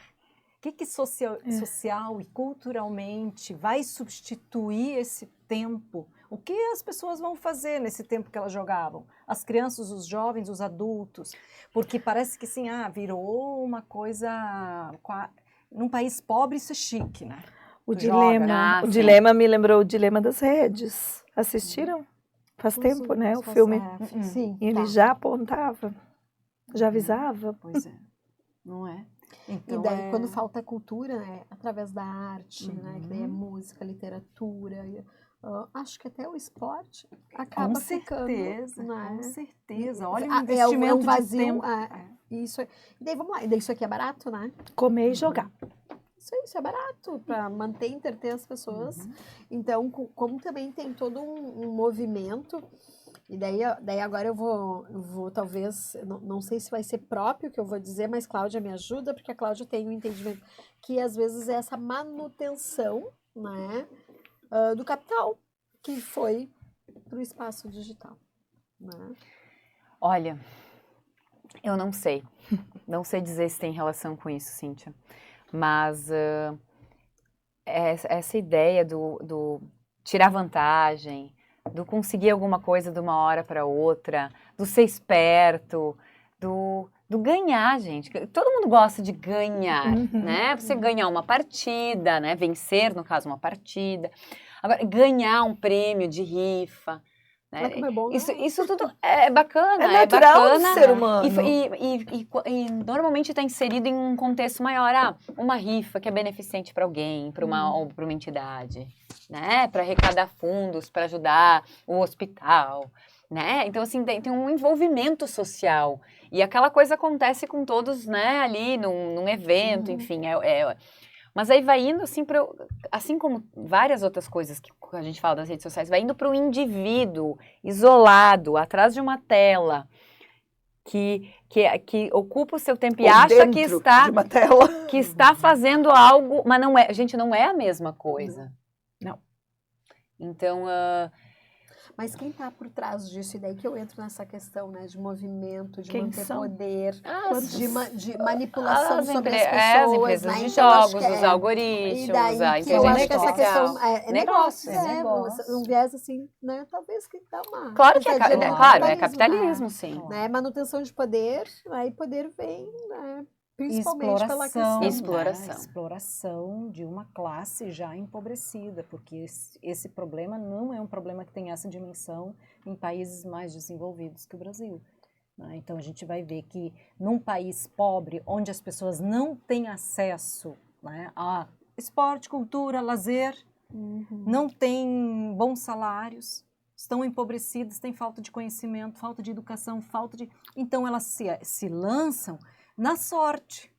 O que social e culturalmente vai substituir esse tempo? O que as pessoas vão fazer nesse tempo que elas jogavam? As crianças, os jovens, os adultos? Porque parece que assim, virou uma coisa... Num país pobre isso é chique, né?
O
Tu joga,
dilema,
né?
o
Sim.
dilema me lembrou o dilema das redes. Assistiram? Faz tempo, né? O filme.
Sim,
E ele
tá.
já apontava, já avisava.
Pois é, não é?
E
Então,
daí, quando falta cultura, é através da arte, né? Que daí é
Uhum.
música, literatura, acho que até o esporte acaba
com
ficando,
certeza,
né?
com certeza.
E-
Olha o
é um
investimento de
vazio,
tempo.
Isso, e daí vamos lá, e daí isso aqui é barato, né?
Comer e jogar.
Isso é barato para manter e entreter as pessoas.
Uhum.
Então, como também tem todo um movimento, e daí agora eu vou talvez, não sei se vai ser próprio o que eu vou dizer, mas Cláudia me ajuda, porque a Cláudia tem um entendimento que às vezes é essa manutenção, né, do capital que foi para o espaço digital. Né?
Olha, eu não sei. Não sei dizer se tem relação com isso, Cíntia. Mas essa ideia do tirar vantagem, do conseguir alguma coisa de uma hora para outra, do ser esperto, do do ganhar, gente. Todo mundo gosta de ganhar, né? Você ganhar uma partida, né? Vencer, no caso, uma partida. Agora, ganhar um prêmio de rifa, né?
Como é bom, né?
Isso tudo é bacana.
É natural do
bacana,
ser humano.
E normalmente está inserido em um contexto maior. Uma rifa que é beneficente para alguém, para uma entidade, né? Para arrecadar fundos, para ajudar o hospital, né? Então, assim, tem um envolvimento social. E aquela coisa acontece com todos, né? Ali num evento, enfim. Mas aí vai indo, assim como várias outras coisas que a gente fala das redes sociais, vai indo para o indivíduo isolado, atrás de uma tela, que ocupa o seu tempo e acha que está,
de uma tela.
que está fazendo algo, mas não é, gente, não é a mesma coisa.
Não.
Então,
Mas quem está por trás disso, e daí que eu entro nessa questão, né, de movimento, de
Quem
manter
são?
poder, de manipulação
as
sobre
as
as pessoas,
empresas
né?
de
Então, acho
jogos,
que
os
e
algoritmos,
daí
a
que eu acho
inteligência
que essa
artificial.
questão é
Negócio,
negócio.
um viés assim, né, talvez que dá uma
Claro que
pisadinha no
claro, é capitalismo, sim.
né, manutenção de poder, aí poder vem, né, principalmente pela
Exploração,
questão
Exploração.
exploração de uma classe já empobrecida, porque esse problema não é um problema que tem essa dimensão em países mais desenvolvidos que o Brasil, né? Então a gente vai ver que num país pobre, onde as pessoas não têm acesso, né, a esporte, cultura, lazer, não têm bons salários, estão empobrecidas, têm falta de conhecimento, falta de educação, então elas se lançam na sorte.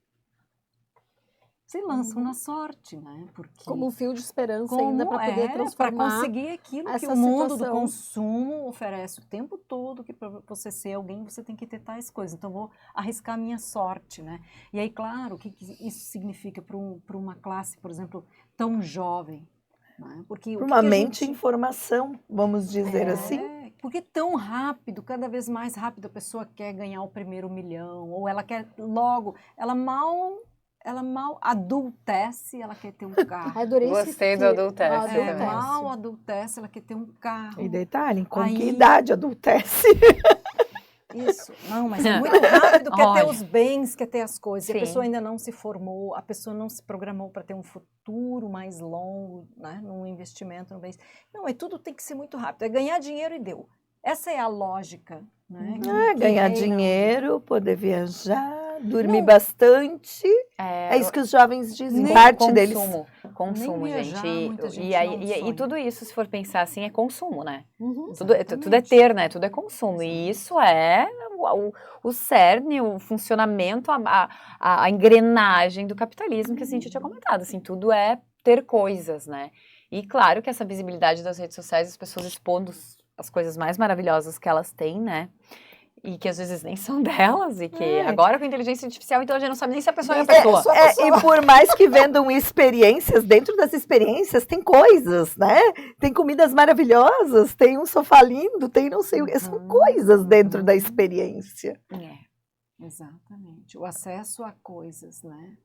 Se lançam na sorte, né? Porque
como um fio de esperança ainda para poder
para
transformar
conseguir aquilo que
essa
o mundo do
situação.
consumo oferece o tempo todo, que para você ser alguém você tem que ter tais coisas. Então vou arriscar a minha sorte, né? E aí, claro, o que isso significa para uma classe, por exemplo, tão jovem, né? Porque
Uma mente em formação, vamos dizer assim.
Porque tão rápido, cada vez mais rápido a pessoa quer ganhar o primeiro milhão, ou ela quer logo, ela mal adultece, ela quer ter um carro.
Adorei esse
Gostei do
filme.
adultério também.
Mal adultece, ela quer ter um carro.
E detalhe, com que
Aí-
idade adultece?
Isso, não, mas é muito rápido, quer ter
Olha.
os bens, quer ter as coisas. E a
Sim.
pessoa ainda não se formou, a pessoa não se programou para ter um futuro mais longo, né, num investimento, no bens. Não, tudo tem que ser muito rápido, é ganhar dinheiro e deu. Essa é a lógica, né? que
Ganhar
reina.
dinheiro, poder viajar, dormir
Não.
bastante. É isso que os jovens dizem,
Nem
parte deles.
Consumo,
Nem
gente.
viajar, muita gente
E, aí,
não
e
sonha.
tudo isso, se for pensar assim, é consumo, né?
Uhum.
Tudo é ter, né? Tudo é consumo. E isso é o cerne, o funcionamento, a engrenagem do capitalismo que a gente tinha comentado. Assim, tudo é ter coisas, né? E claro que essa visibilidade das redes sociais, as pessoas expondo as coisas mais maravilhosas que elas têm, né? E que às vezes nem são delas, e que agora com a inteligência artificial, então a gente não sabe nem se a pessoa é a pessoa.
E por mais que vendam experiências, dentro das experiências tem coisas, né? Tem comidas maravilhosas, tem um sofá lindo, tem não sei o que. São coisas dentro da experiência.
Exatamente. O acesso a coisas, né?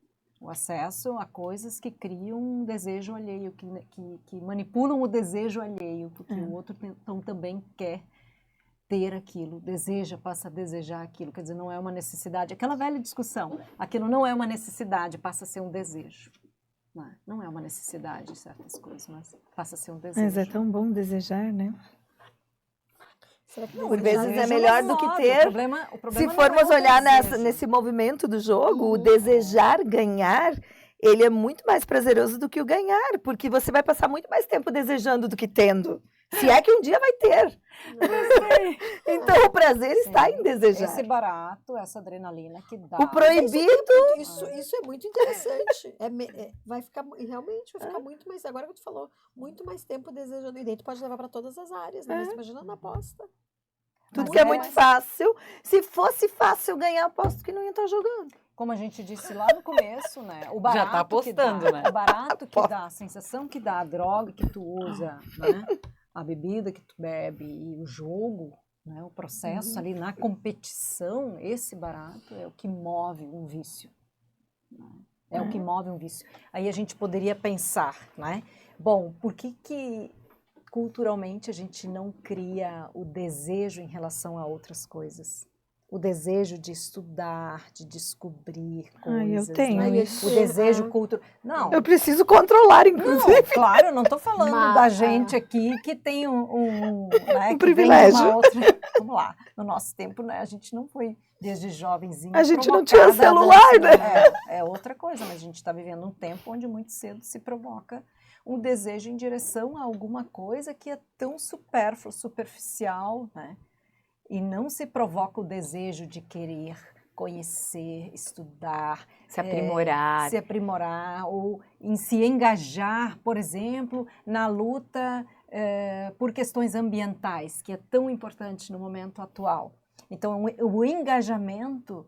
O acesso a coisas que criam um desejo alheio, que manipulam o desejo alheio, porque o outro também quer ter aquilo, passa a desejar aquilo, quer dizer, não é uma necessidade. Aquela velha discussão, aquilo não é uma necessidade, passa a ser um desejo. Não é uma necessidade certas coisas, mas passa a ser um desejo.
Mas é tão bom desejar, né?
Será que
Por vezes
desejar
é melhor do que ter.
O problema
Se
não
formos
é o
olhar
desejo.
nesse movimento do jogo, o desejar ganhar, ele é muito mais prazeroso do que o ganhar, porque você vai passar muito mais tempo desejando do que tendo. Se é que um dia vai ter. Então o prazer está em desejar.
Esse barato, essa adrenalina que dá.
O proibido.
Isso é muito interessante. Vai ficar realmente vai ficar muito mais. Agora que tu falou, muito mais tempo desejando. E daí tu pode levar para todas as áreas, né? Mas imagina na aposta.
Tudo
Mas
que é muito fácil. Se fosse fácil ganhar, aposto que não ia estar jogando.
Como a gente disse lá no começo, né? O barato
Já tá apostando,
que dá,
né?
O barato que dá, a sensação que dá, a droga que tu usa, né? A bebida que tu bebe e o jogo, né? O processo ali na competição, esse barato é o que move um vício. Né? É o que move um vício. Aí a gente poderia pensar, né? Bom, por que culturalmente a gente não cria o desejo em relação a outras coisas? o desejo de estudar, de descobrir
Ai, eu
coisas,
tenho
né?
isso.
O desejo cultural. Não,
Eu preciso controlar, inclusive.
não, claro, eu não estou falando
Mas,
da gente aqui que tem né, que vem de
privilégio.
uma outra. Vamos lá, no nosso tempo, né, a gente não foi desde jovenzinho.
A gente não tinha celular, né?
É outra coisa, mas a gente está vivendo um tempo onde muito cedo se provoca um desejo em direção a alguma coisa que é tão supérfluo, superficial, né? E não se provoca o desejo de querer conhecer, estudar,
Se aprimorar.
se aprimorar ou em se engajar, por exemplo, na luta por questões ambientais, que é tão importante no momento atual. Então, o engajamento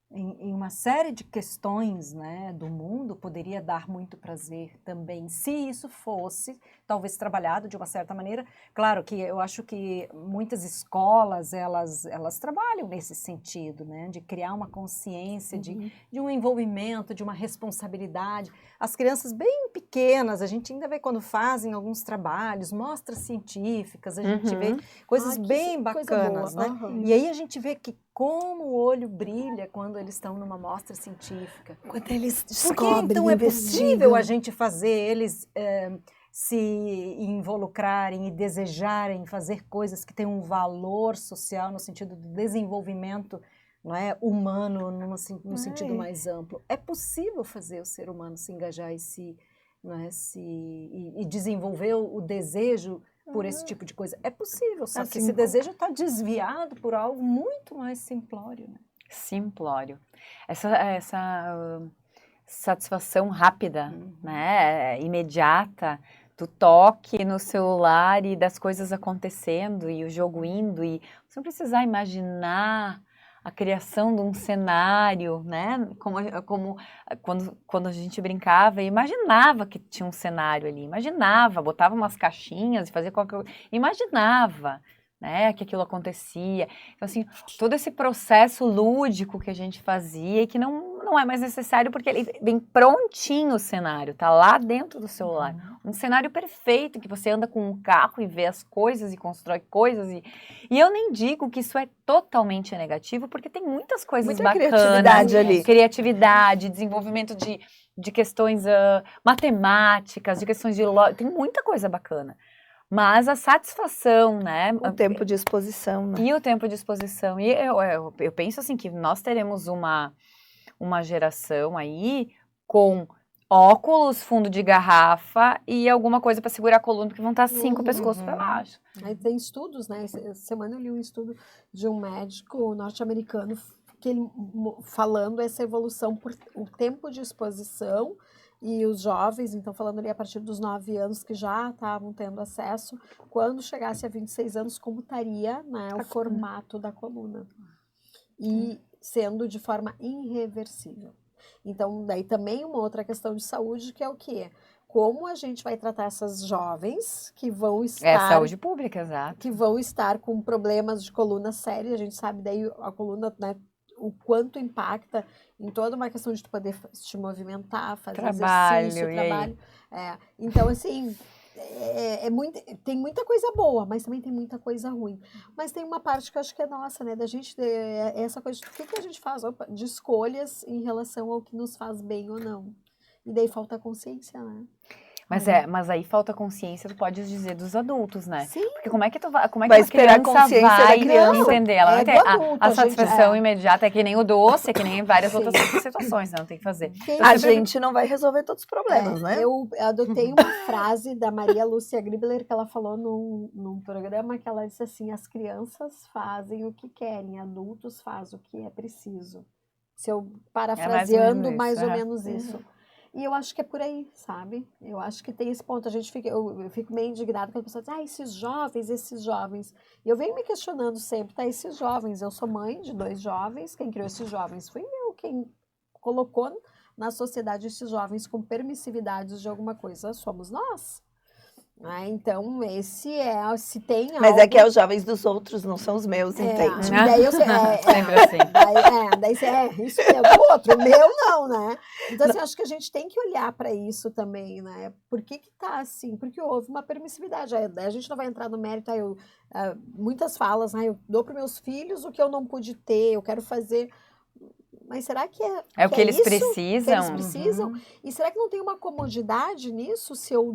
em uma série de questões, né, do mundo poderia dar muito prazer também, se isso fosse talvez trabalhado de uma certa maneira. Claro que eu acho que muitas escolas elas trabalham nesse sentido, né, de criar uma consciência de um envolvimento, de uma responsabilidade. As crianças bem pequenas, a gente ainda vê quando fazem alguns trabalhos, mostras científicas, a gente vê coisas bem bacanas, né? E aí a gente vê que como o olho brilha quando eles estão numa mostra científica.
Quando eles
Porque
descobrem,
então é possível
investigam.
a gente fazer eles se involucrarem e desejarem fazer coisas que têm um valor social no sentido do desenvolvimento, não é, humano no sentido mais amplo. É possível fazer o ser humano se engajar e não é, e desenvolver o desejo por esse tipo de coisa. É possível, só que esse desejo está desviado por algo muito mais simplório. Né?
Simplório. Essa satisfação rápida, né, imediata, do toque no celular e das coisas acontecendo e o jogo indo, e você não precisar imaginar a criação de um cenário, né, como quando a gente brincava e imaginava que tinha um cenário ali, imaginava, botava umas caixinhas e fazia qualquer coisa, imaginava, né, que aquilo acontecia. Então, assim, todo esse processo lúdico que a gente fazia e que não é mais necessário porque ele vem prontinho o cenário, tá lá dentro do celular. Um cenário perfeito, que você anda com um carro e vê as coisas e constrói coisas. E eu nem digo que isso é totalmente negativo, porque tem muitas coisas bacanas.
Criatividade ali.
Criatividade, desenvolvimento de questões matemáticas, de questões de lógica, tem muita coisa bacana. Mas a satisfação, né?
O tempo de exposição, né?
E o tempo de exposição. E eu penso assim que nós teremos uma geração aí com óculos, fundo de garrafa e alguma coisa para segurar a coluna, porque vão estar 5 pescoços para baixo.
Aí tem estudos, né? Essa semana eu li um estudo de um médico norte-americano que ele falando essa evolução por o tempo de exposição. E os jovens, então falando ali a partir dos 9 anos que já estavam tendo acesso, quando chegasse a 26 anos, como estaria, né, o formato da coluna. E sendo de forma irreversível. Então, daí também uma outra questão de saúde, que é o quê? Como a gente vai tratar essas jovens que vão estar...
É saúde pública, exato.
Que vão estar com problemas de coluna séria, a gente sabe daí a coluna, né, o quanto impacta em toda uma questão de tu poder te movimentar, fazer exercício, trabalho. Então, assim, tem muita coisa boa, mas também tem muita coisa ruim. Mas tem uma parte que eu acho que é nossa, né? Da gente, essa coisa de o que a gente faz de escolhas em relação ao que nos faz bem ou não. E daí falta consciência, né?
Mas aí falta consciência, tu pode dizer, dos adultos, né?
Sim.
Porque como é que vai
a
criança
consciência
vai
da criança?
entender? Ela vai ter
adulto,
a satisfação imediata, é que nem o doce, é que nem várias outras situações, né? Não tem que fazer.
A gente não vai resolver todos os problemas, né?
Eu adotei uma frase da Maria Lúcia Gribler, que ela falou num programa, que ela disse assim, as crianças fazem o que querem, adultos fazem o que é preciso. Se eu parafraseando mais ou menos isso. E eu acho que é por aí, sabe? Eu acho que tem esse ponto. Eu fico meio indignada quando a pessoa diz, esses jovens. E eu venho me questionando sempre, tá? Esses jovens, eu sou mãe de 2 jovens, quem criou esses jovens fui eu, quem colocou na sociedade esses jovens com permissividades de alguma coisa somos nós. Né? Então, esse se tem
Mas
algo...
é que é os jovens dos outros, não são os meus, entende?
E daí eu
Sempre assim.
Daí isso é do outro, o meu não, né? Então, assim, acho que a gente tem que olhar para isso também, né? Por que tá assim? Porque houve uma permissividade. A gente não vai entrar no mérito, muitas falas, né? Eu dou para meus filhos o que eu não pude ter, eu quero fazer... Mas será que
É o que eles
isso
precisam?
que eles precisam? E será que não tem uma comodidade nisso? Se eu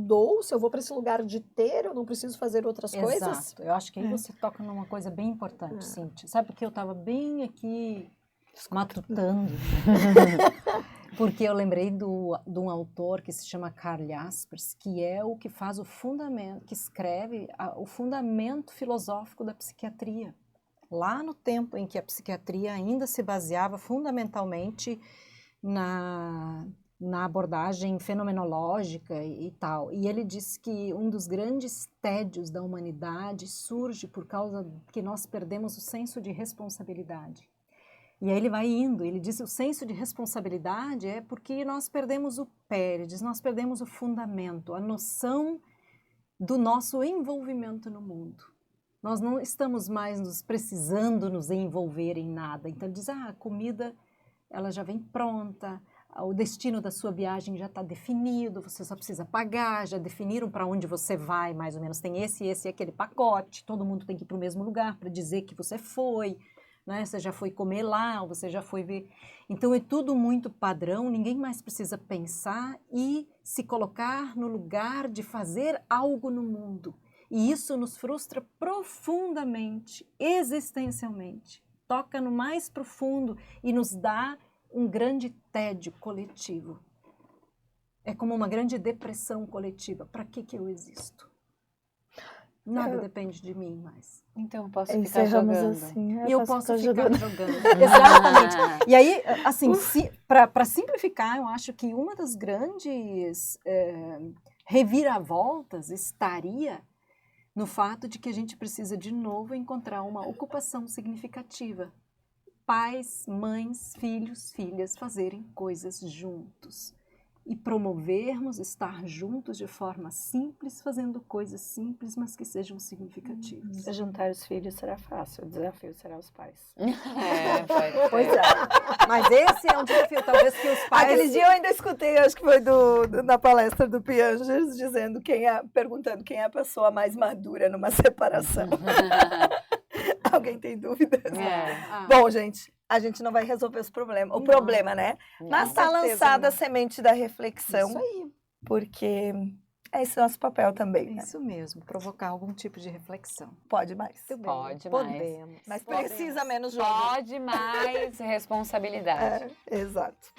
vou para esse lugar de ter, eu não preciso fazer outras coisas?
Exato. Eu acho que aí você toca numa coisa bem importante, Cíntia. Sabe porque eu estava bem aqui matutando? Porque eu lembrei de um autor que se chama Karl Jaspers, que é o que faz o fundamento, que escreve o fundamento filosófico da psiquiatria. Lá no tempo em que a psiquiatria ainda se baseava fundamentalmente na abordagem fenomenológica e tal. E ele diz que um dos grandes tédios da humanidade surge por causa que nós perdemos o senso de responsabilidade. E aí ele vai indo, ele diz que o senso de responsabilidade é porque nós perdemos o pé, ele diz, nós perdemos o fundamento, a noção do nosso envolvimento no mundo. Nós não estamos mais precisando nos envolver em nada. Então ele diz, a comida ela já vem pronta, o destino da sua viagem já está definido, você só precisa pagar, já definiram para onde você vai, mais ou menos, tem esse e aquele pacote, todo mundo tem que ir para o mesmo lugar para dizer que você foi, né? Você já foi comer lá, você já foi ver. Então é tudo muito padrão, ninguém mais precisa pensar e se colocar no lugar de fazer algo no mundo. E isso nos frustra profundamente, existencialmente. Toca no mais profundo e nos dá um grande tédio coletivo. É como uma grande depressão coletiva. Para que eu existo? Nada depende de mim mais.
Então eu posso ficar jogando.
Assim,
E eu posso ficar jogando. Exatamente. E aí, assim, para simplificar, eu acho que uma das grandes reviravoltas estaria no fato de que a gente precisa de novo encontrar uma ocupação significativa. Pais, mães, filhos, filhas fazerem coisas juntos. E promovermos estar juntos de forma simples, fazendo coisas simples, mas que sejam significativas.
Juntar os filhos será fácil, o desafio será os pais.
Pois é.
Mas esse é um desafio, talvez que os pais...
Aquele dia eu ainda escutei, acho que foi na palestra do Piangers, perguntando quem é a pessoa mais madura numa separação. Alguém tem dúvidas? Bom, gente, a gente não vai resolver os problemas. O problema, né? Mas está lançada a semente da reflexão.
Isso aí.
Porque é esse nosso papel também. Né?
Isso mesmo, provocar algum tipo de reflexão.
Pode mais.
Pode mais.
Podemos.
Mas precisa menos jogo.
Pode mais responsabilidade.
Exato.